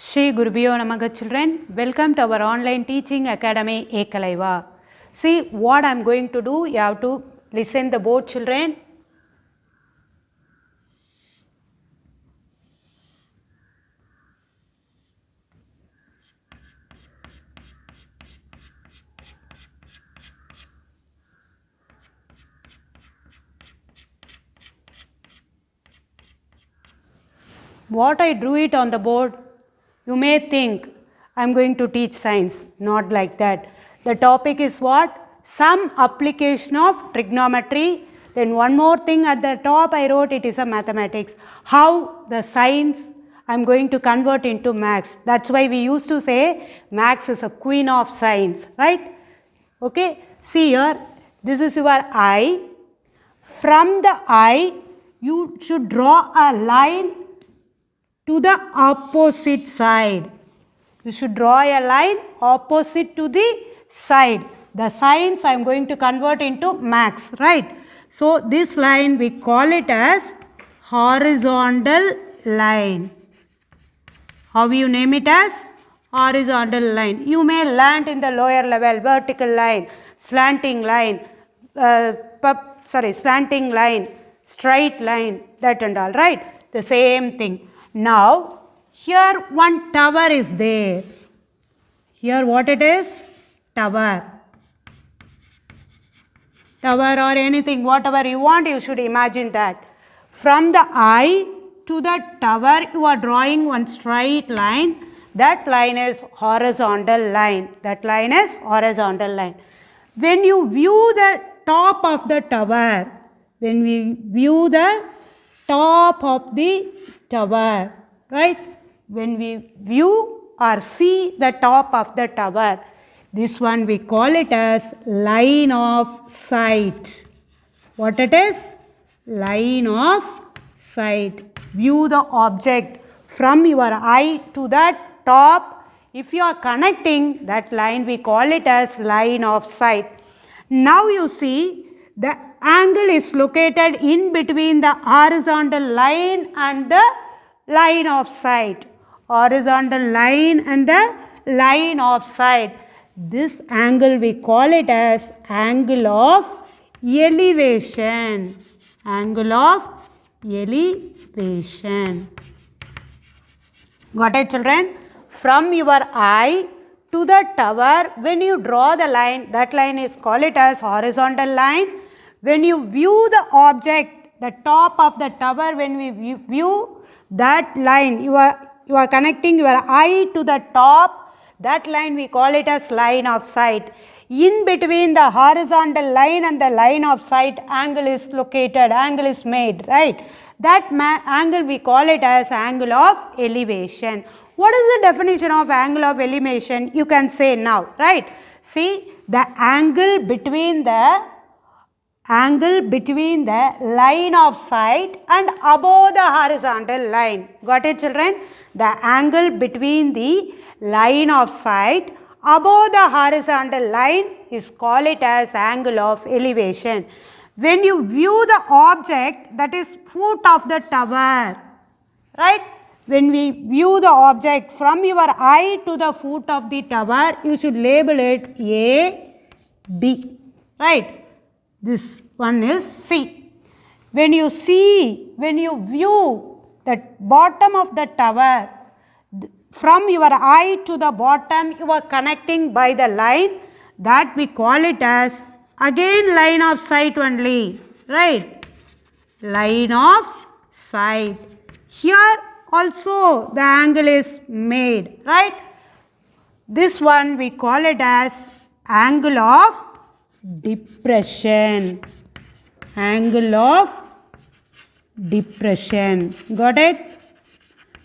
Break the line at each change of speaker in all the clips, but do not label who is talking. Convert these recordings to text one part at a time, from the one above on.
Shri Gurubhyo Namaha children, welcome to our online teaching academy Ekalaiva. See what I am going to do, you have to listen the board children. What I drew it on the board, you may think I am going to teach science, not like that. The topic is what? Some application of trigonometry. Then one more thing at the top I wrote, it is a mathematics. How the science I am going to convert into maths. That's why we used to say maths is a queen of science, right? Okay, see here, this is your eye. From the eye, you should draw a line to the opposite side. You should draw a line opposite to the side. The science I am going to convert into maths, right? So this line we call it as horizontal line. How you name it as? Horizontal line. You may learn in the lower level, vertical line, slanting line, slanting line, straight line, that and all, right? The same thing. Now, here one tower is there. Here what it is? Tower. Tower or anything, whatever you want, you should imagine that. From the eye to the tower, you are drawing one straight line. That line is horizontal line. That line is horizontal line. When you view the top of the tower, when we view the top of the tower, right? When we view or see the top of the tower, this one we call it as line of sight. What it is? Line of sight. View the object from your eye to that top. If you are connecting that line, we call it as line of sight. Now you see the angle is located in between the horizontal line and the line of sight. Horizontal line and the line of sight. This angle we call it as angle of elevation. Angle of elevation. Got it, children? From your eye to the tower, when you draw the line, that line is called it as horizontal line. When you view the object, the top of the tower, when we view that line, you are connecting your eye to the top. That line we call it as line of sight. In between the horizontal line and the line of sight, angle is located, angle is made, right? That angle we call it as angle of elevation. What is the definition of angle of elevation? You can say now, right? See, the angle between the line of sight and above the horizontal line. Got it, children? The angle between the line of sight above the horizontal line is called it as angle of elevation. When you view the object, that is foot of the tower, right? When we view the object from your eye to the foot of the tower, you should label it A, B, right? This one is C. When you view the bottom of the tower, from your eye to the bottom, you are connecting by the line. That we call it as, again, line of sight only, right? Line of sight. Here also the angle is made, right? This one we call it as angle of depression. Angle of depression. Got it?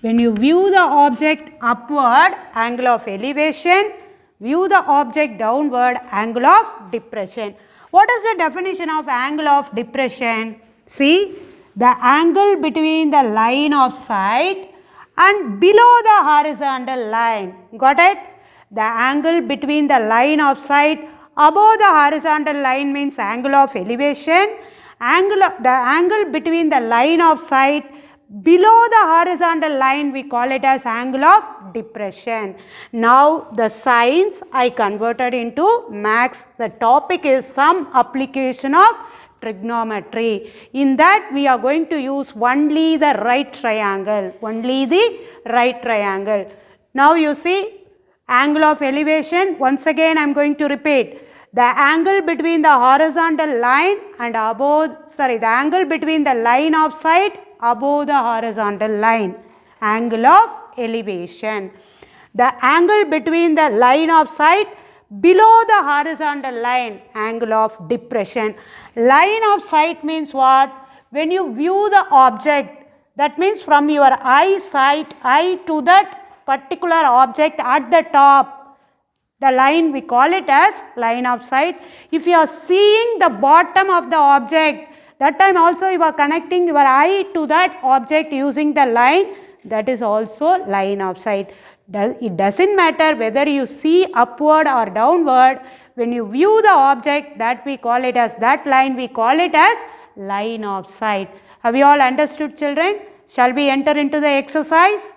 When you view the object upward, angle of elevation. View the object downward, angle of depression. What is the definition of angle of depression? See, the angle between the line of sight and below the horizontal line. Got it? The angle between the line of sight above the horizontal line means angle of elevation. The angle between the line of sight below the horizontal line we call it as angle of depression. Now the signs I converted into max. The topic is some application of trigonometry. In that we are going to use only the right triangle. Only the right triangle. Now you see angle of elevation. Once again I am going to repeat. The angle between the horizontal line and the angle between the line of sight above the horizontal line, angle of elevation. The angle between the line of sight below the horizontal line, angle of depression. Line of sight means what? When you view the object, that means from your eye to that particular object at the top, the line we call it as line of sight. If you are seeing the bottom of the object, that time also you are connecting your eye to that object using the line, that is also line of sight. It doesn't matter whether you see upward or downward, when you view the object, that we call it as, that line we call it as line of sight. Have you all understood, children? Shall we enter into the exercise?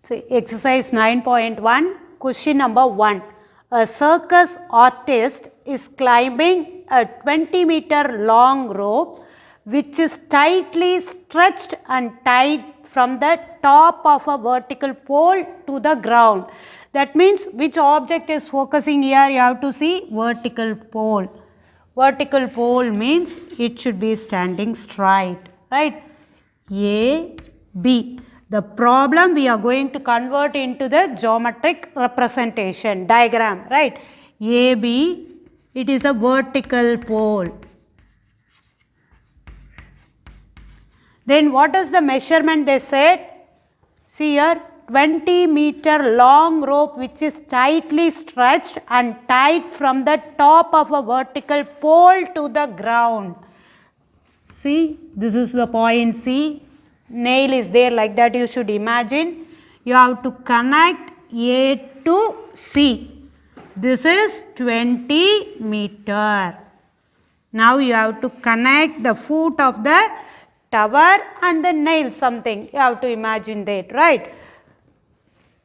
So, exercise 9.1, question number 1. A circus artist is climbing a 20-meter long rope which is tightly stretched and tied from the top of a vertical pole to the ground. That means which object is focusing here? You have to see vertical pole. Vertical pole means it should be standing straight, right? A, B. The problem we are going to convert into the geometric representation, diagram, right? AB, it is a vertical pole. Then what is the measurement they said? See here, 20-meter long rope which is tightly stretched and tied from the top of a vertical pole to the ground. See, this is the point C. Nail is there, like that you should imagine. You have to connect A to C. This is 20 meter. Now you have to connect the foot of the tower and the nail something. You have to imagine that, right?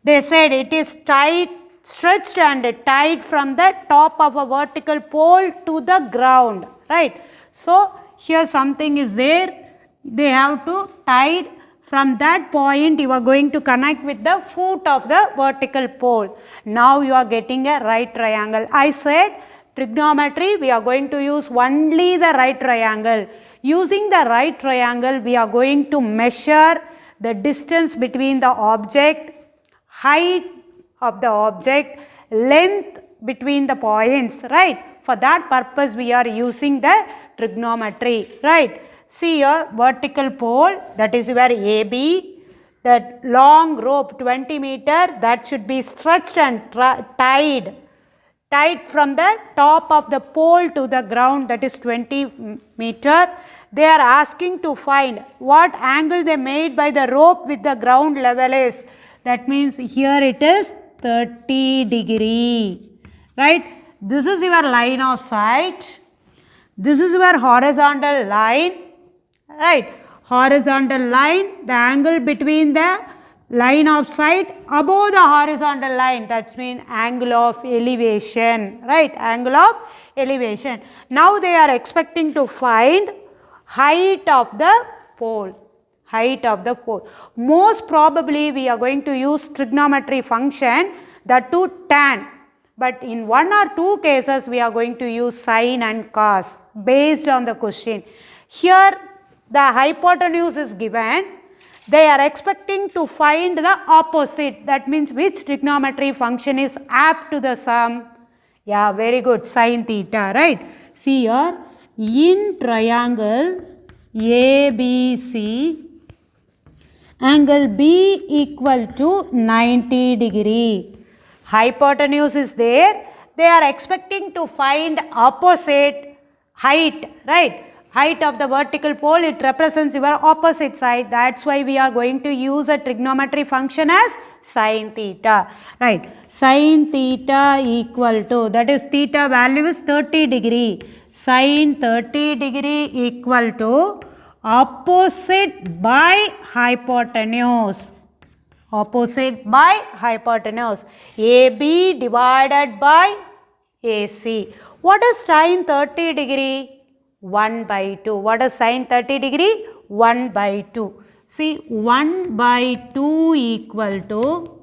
They said it is tied, stretched and tied from the top of a vertical pole to the ground, right? So here something is there. They have to tie from that point. You are going to connect with the foot of the vertical pole. Now you are getting a right triangle. I said trigonometry we are going to use only the right triangle. Using the right triangle we are going to measure the distance between the object, height of the object, length between the points, right? For that purpose we are using the trigonometry, right? See here, vertical pole, that is where AB, that long rope 20 meter, that should be stretched and tied from the top of the pole to the ground, that is 20 meter. They are asking to find what angle they made by the rope with the ground level is. That means here it is 30 degree, right? This is your line of sight. This is your horizontal line. Right, horizontal line, the angle between the line of sight above the horizontal line, that means angle of elevation, right, angle of elevation. Now they are expecting to find height of the pole, height of the pole. Most probably we are going to use trigonometry function, that to tan, but in one or two cases we are going to use sine and cos based on the question. Here the hypotenuse is given. They are expecting to find the opposite. That means which trigonometry function is apt to the sum? Yeah, very good, sine theta, right? See here, in triangle ABC, angle B equal to 90 degree. Hypotenuse is there. They are expecting to find opposite height, right? Height of the vertical pole, it represents your opposite side. That's why we are going to use a trigonometry function as sin theta, right? Sin theta equal to, that is theta value is 30 degree. Sin 30 degree equal to opposite by hypotenuse. Opposite by hypotenuse. AB divided by AC. What is sin 30 degree? 1 by 2. What is sin 30 degree? 1 by 2. See, 1 by 2 equal to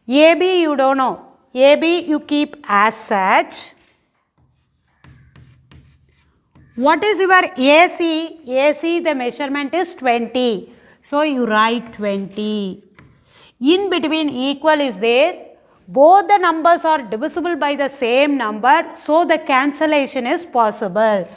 AB you don't know. AB you keep as such. What is your AC? AC the measurement is 20. So you write 20. In between equal is there. Both the numbers are divisible by the same number. So the cancellation is possible.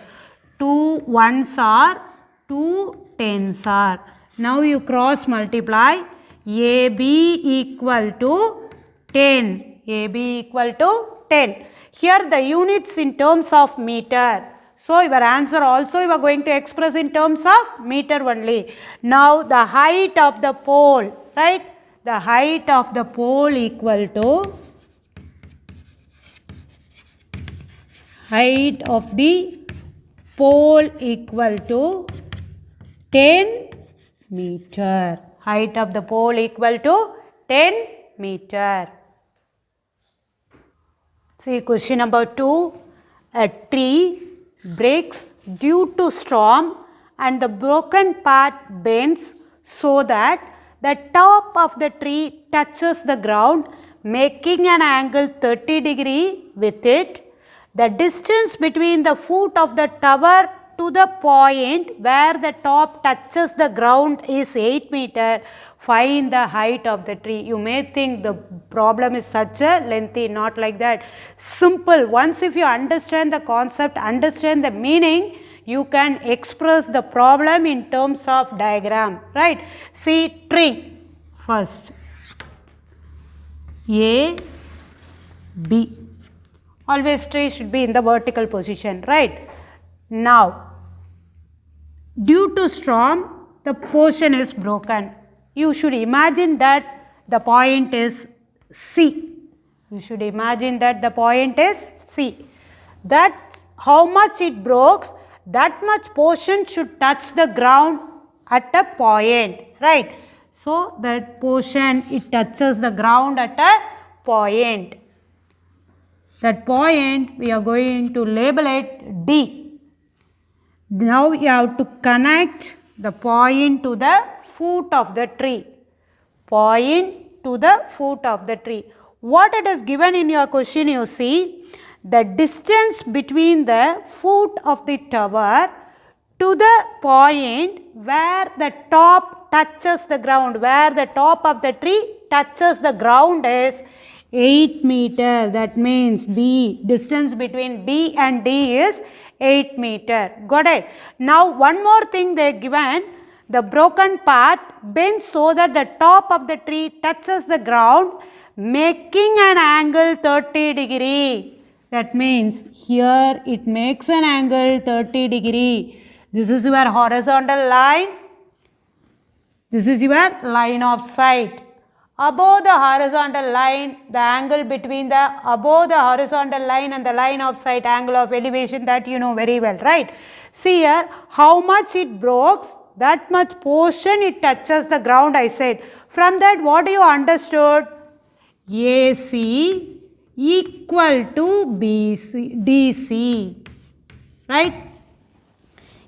2 ones are, 2 tens are. Now you cross multiply. AB equal to 10. AB equal to 10. Here the units in terms of meter. So your answer also you are going to express in terms of meter only. Now the height of the pole, right? The height of the pole equal to height of the pole equal to 10 meter. Height of the pole equal to 10 meter. See question number 2. A tree breaks due to storm and the broken part bends so that the top of the tree touches the ground, making an angle 30 degree with it. The distance between the foot of the tower to the point where the top touches the ground is 8 meter. Find the height of the tree. You may think the problem is such a lengthy, not like that. Simple. Once if you understand the concept, understand the meaning, you can express the problem in terms of diagram, right? See tree first. A, B. Always tree should be in the vertical position, right? Now, due to storm, the portion is broken. You should imagine that the point is C. You should imagine that the point is C. That how much it broke, that much portion should touch the ground at a point, right? So that portion it touches the ground at a point. That point we are going to label it D. Now you have to connect the point to the foot of the tree. Point to the foot of the tree. What it is given in your question, you see, the distance between the foot of the tower to the point where the top touches the ground, where the top of the tree touches the ground is 8 meter. That means B, distance between B and D is 8 meter. Got it? Now one more thing they given, the broken part bends so that the top of the tree touches the ground, making an angle 30 degree. That means here it makes an angle 30 degree. This is your horizontal line. This is your line of sight. Above the horizontal line, the angle between the above the horizontal line and the line of sight, angle of elevation, that you know very well, right? See here, how much it breaks, that much portion it touches the ground, I said. From that, what you understood? AC equal to BC, DC, right?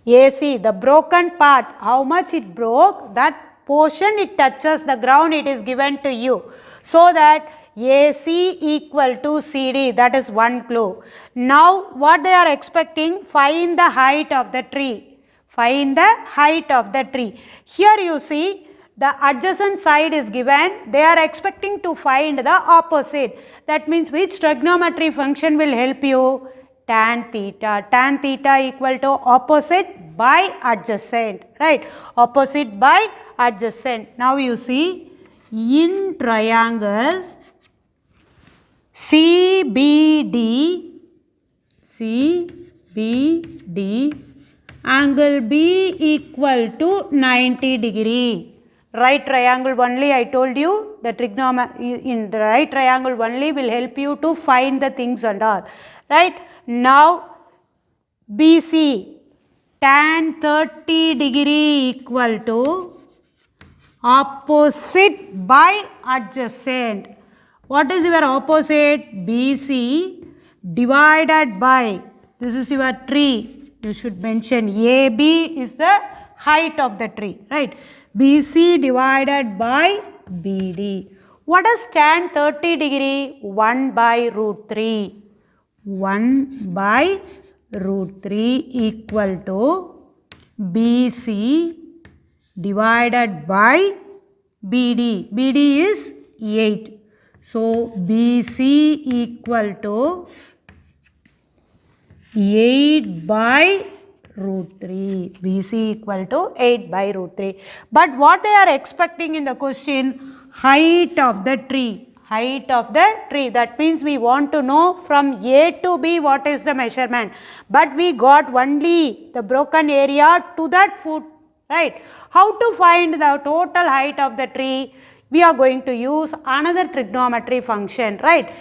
AC, the broken part, how much it broke, that portion it touches the ground, it is given to you. So that AC equal to CD, that is one clue. Now what they are expecting, find the height of the tree. Find the height of the tree. Here you see, the adjacent side is given, they are expecting to find the opposite. That means which trigonometry function will help you? Tan theta. Tan theta equal to opposite by adjacent, right? Opposite by adjacent. Now you see, in triangle CBD, angle B equal to 90 degree. right triangle only. I told you the trigonometry in the right triangle only will help you to find the things and all. Right? Now BC tan 30 degree equal to opposite by adjacent. What is your opposite? BC divided by, this is your tree. You should mention AB is the height of the tree, right? BC divided by BD. What is tan 30 degree? 1 by root 3. 1 by root 3 equal to BC divided by BD. BD is 8. So BC equal to 8 by root 3. BC equal to 8 by root 3. But what they are expecting in the question? Height of the tree. Height of the tree. That means we want to know from A to B what is the measurement. But we got only the broken area to that foot. Right? How to find the total height of the tree? We are going to use another trigonometry function. Right?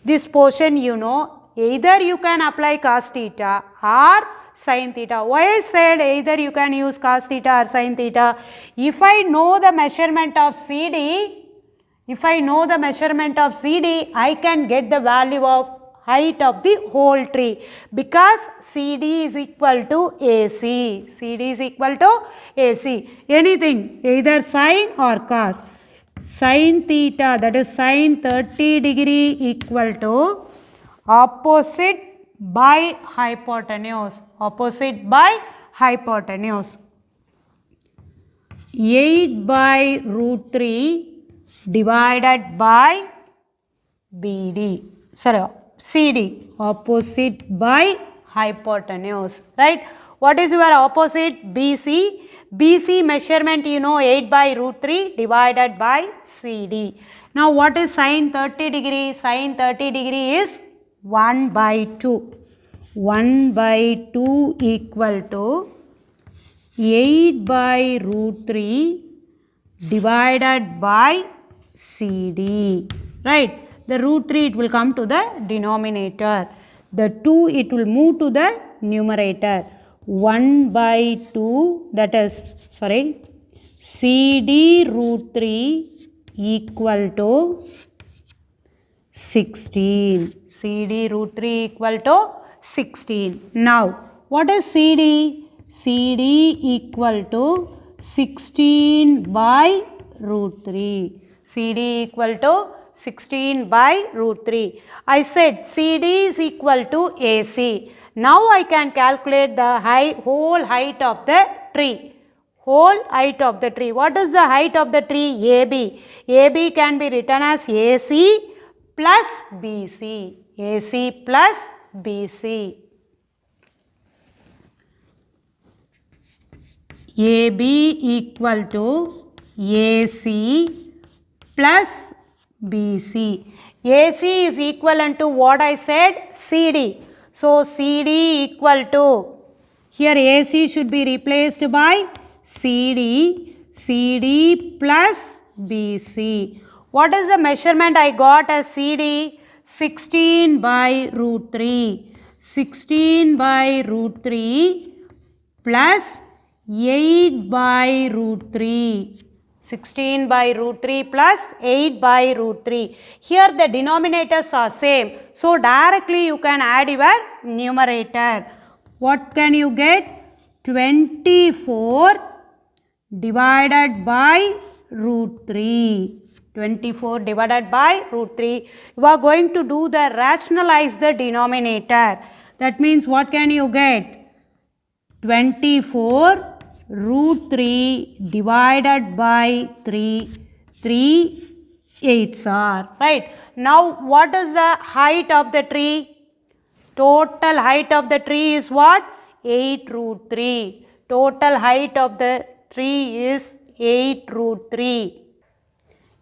This portion you know, either you can apply cos theta or sin theta. Why I said either you can use cos theta or sin theta? If I know the measurement of CD, I can get the value of height of the whole tree because CD is equal to AC. CD is equal to AC. Anything, either sin or cos. Sin theta, that is sin 30 degree equal to opposite by hypotenuse. Opposite by hypotenuse. 8 by root 3 divided by BD. Sorry, CD. Opposite by hypotenuse. Right? What is your opposite? BC. BC measurement you know 8 by root 3 divided by CD. Now what is sin 30 degree? Sin 30 degree is 1 by 2. 1 by 2 equal to 8 by root 3 divided by CD. Right? The root 3 it will come to the denominator. The 2 it will move to the numerator. 1 by 2 that is, sorry, CD root 3 equal to 16. CD root 3 equal to 16. Now, what is CD? CD equal to 16 by root 3. CD equal to 16 by root 3. I said CD is equal to AC. Now I can calculate the whole height of the tree. Whole height of the tree. What is the height of the tree? AB. AB can be written as AC plus BC. AC plus BC. AB equal to AC plus BC. AC is equivalent to what I said? CD. So CD equal to, here AC should be replaced by CD. CD plus BC. What is the measurement I got as CD? 16 by root 3. 16 by root 3 plus 8 by root 3. 16 by root 3 plus 8 by root 3. Here the denominators are same. So directly you can add your numerator. What can you get? 24 divided by root 3. 24 divided by root 3. You are going to do the rationalize the denominator. That means what can you get? 24 root 3 divided by 3. 3 8s are. Right. Now what is the height of the tree? Total height of the tree is what? 8 root 3. Total height of the tree is 8 root 3.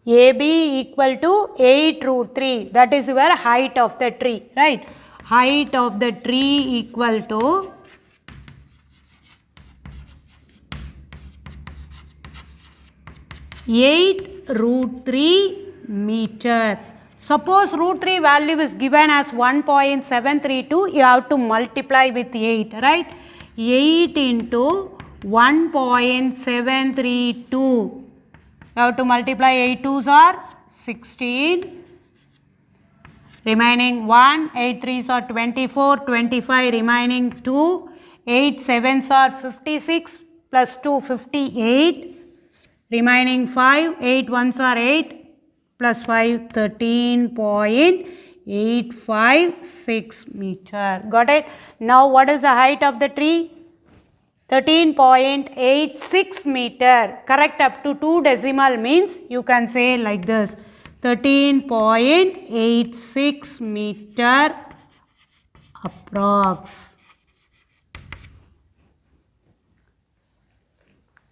AB equal to 8 root 3. That is your height of the tree. Right. Height of the tree equal to 8 root 3 meter. Suppose root 3 value is given as 1.732, you have to multiply with 8, right? 8 into 1.732. You have to multiply 8 2s are 16. Remaining 1, 8 3s are 24, 25, remaining 2, 8 7s are 56, plus 2, 58. Remaining 5, 8 1s are 8, plus 5, 13.856 meter. Got it? Now what is the height of the tree? 13.86 meter. Correct up to 2 decimal means you can say like this. 13.86 meter approx.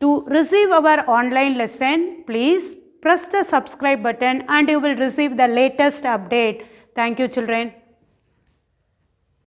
To receive our online lesson, please press the subscribe button and you will receive the latest update. Thank you, children.